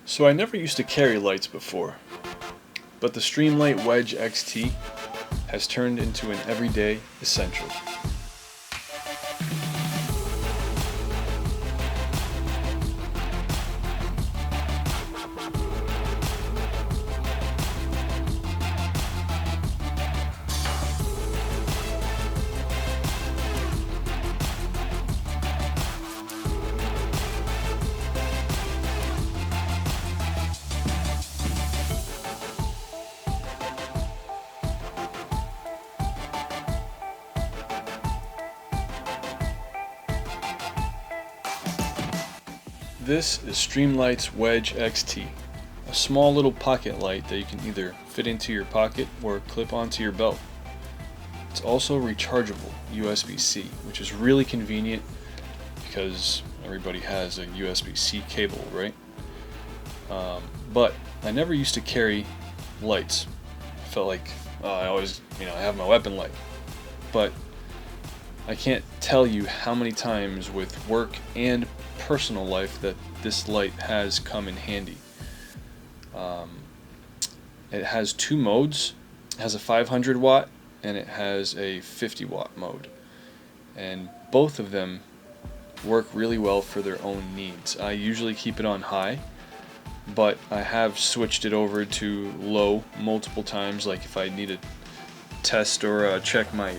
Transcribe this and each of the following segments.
So I never used to carry lights before, but the Streamlight Wedge XT has turned into an everyday essential. This is Streamlight's Wedge XT, a small little pocket light that you can either fit into your pocket or clip onto your belt. It's also rechargeable USB-C, which is really convenient because everybody has a USB-C cable, right? But I never used to carry lights. I felt like I always, I have my weapon light. But I can't tell you how many times with work and personal life that this light has come in handy. It has two modes. It has a 500 watt and it has a 50 watt mode, and both of them work really well for their own needs. I usually keep it on high, but I have switched it over to low multiple times, like if I need to test or check my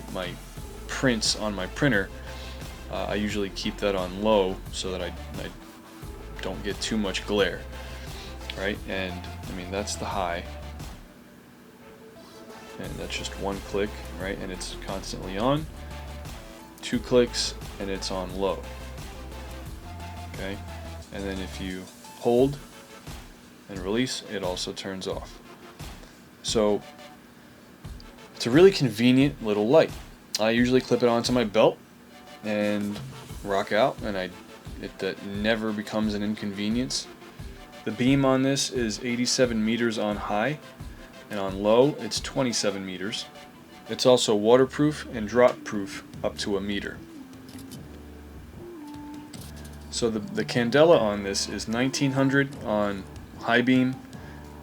prints on my printer. I usually keep that on low so that I don't get too much glare, right? And that's the high, and that's just one click, right? And it's constantly on. 2 clicks and it's on low, okay? And then if you hold and release, it also turns off. So it's a really convenient little light. I usually clip it onto my belt and rock out, and that never becomes an inconvenience. The beam on this is 87 meters on high, and on low it's 27 meters. It's also waterproof and drop proof up to a meter. So the candela on this is 1900 on high beam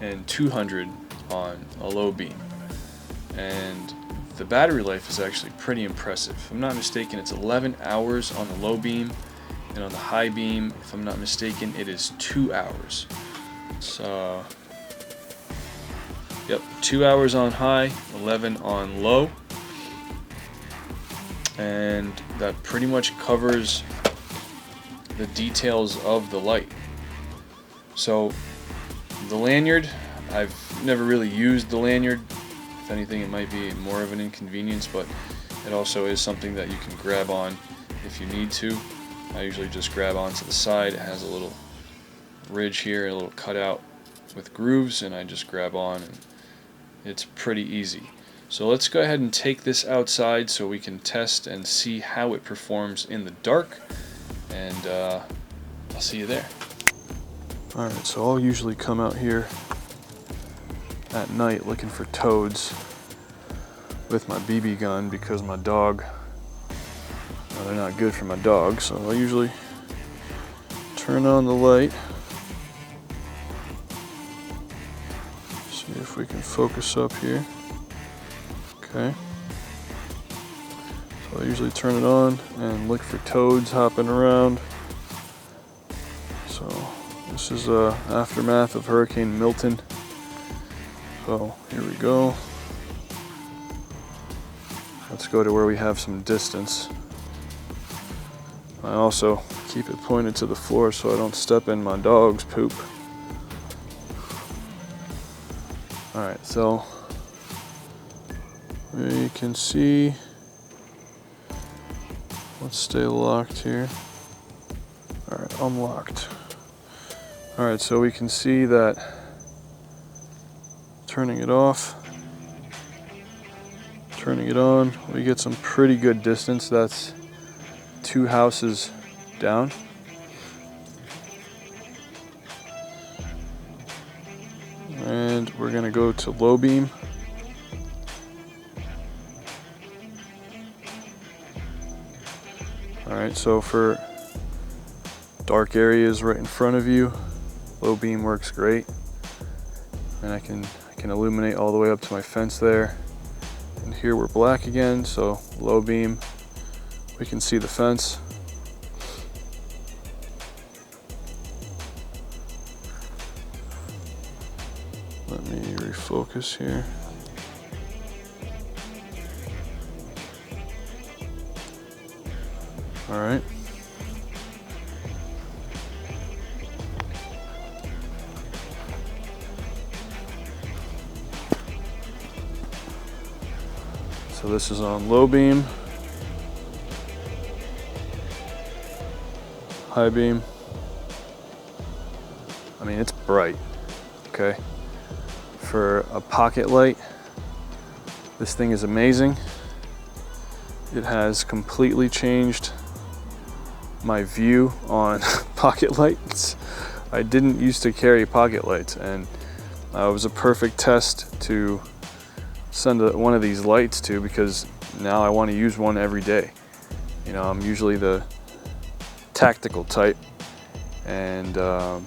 and 200 on a low beam, and the battery life is actually pretty impressive. If I'm not mistaken, it's 11 hours on the low beam, and on the high beam, if I'm not mistaken, it is 2 hours. So, yep, 2 hours on high, 11 on low, and that pretty much covers the details of the light. So, the lanyard, I've never really used the lanyard. If anything, it might be more of an inconvenience, but it also is something that you can grab on if you need to. I usually just grab onto the side. It has a little ridge here, a little cutout with grooves, and I just grab on, and it's pretty easy. So let's go ahead and take this outside so we can test and see how it performs in the dark, and I'll see you there. Alright, so I'll usually come out here at night looking for toads with my BB gun because my dog, they're not good for my dog, so I usually turn on the light. See if we can focus up here. Okay. So I usually turn it on and look for toads hopping around. So this is aftermath of Hurricane Milton. So here we go. Let's go to where we have some distance. I also keep it pointed to the floor so I don't step in my dog's poop. Alright, so you can see, let's stay locked here. Alright, I'm locked. Alright, so we can see that turning it off, turning it on, we get some pretty good distance. That's 2 houses down. And we're gonna go to low beam. Alright, so for dark areas right in front of you, Low beam works great, and I can illuminate all the way up to my fence there. And here we're black again, so low beam, we can see the fence. Let me refocus here. All right. So this is on low beam, high beam. I mean, it's bright, okay? For a pocket light, this thing is amazing. It has completely changed my view on pocket lights. I didn't used to carry pocket lights, and it was a perfect test to send one of these lights to, because now I want to use one every day. You know, I'm usually the tactical type, and I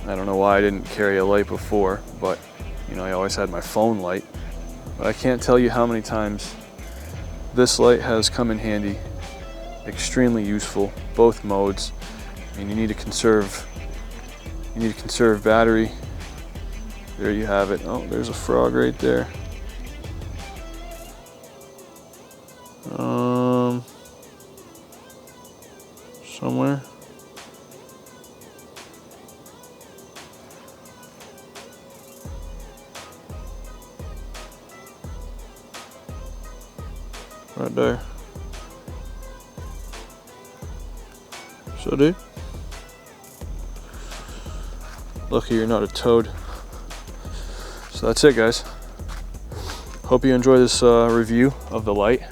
don't know why I didn't carry a light before, but you know, I always had my phone light. But I can't tell you how many times this light has come in handy. Extremely useful, both modes. I mean, you need to conserve battery. There you have it. Oh, there's a frog right there. Somewhere. Right there. So, dude. Lucky you're not a toad. So that's it, guys. Hope you enjoy this review of the light.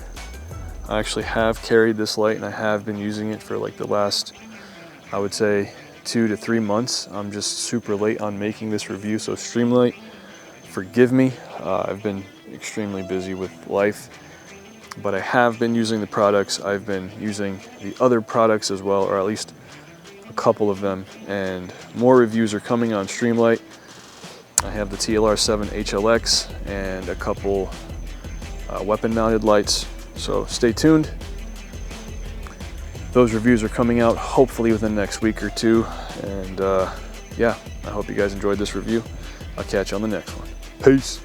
I actually have carried this light, and I have been using it for like the last, I would say, 2 to 3 months. I'm just super late on making this review, so Streamlight, forgive me. I've been extremely busy with life, but I have been using the products. I've been using the other products as well, or at least a couple of them, and more reviews are coming on Streamlight. I have the TLR7 HLX and a couple weapon mounted lights, so stay tuned. Those reviews are coming out hopefully within the next week or two, and yeah, I hope you guys enjoyed this review. I'll catch you on the next one. Peace.